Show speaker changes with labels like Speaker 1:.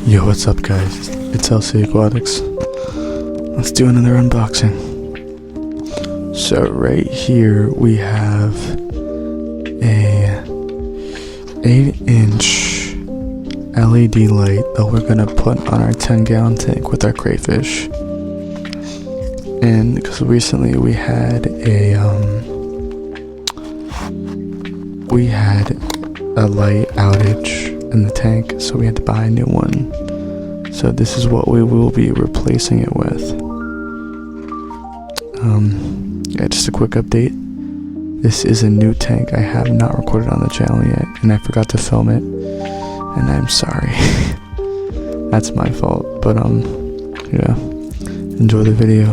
Speaker 1: Yo, what's up guys? It's LC Aquatics. Let's do another unboxing. So right here we have a 8-inch LED light that we're gonna put on our 10-gallon tank with our crayfish. And because recently we had a light outage in the tank, so we had to buy a new one. So this is what we will be replacing it with. Yeah, just a quick update. This is a new tank. I have not recorded on the channel yet, and I forgot to film it, and I'm sorry. That's my fault, but yeah, enjoy the video.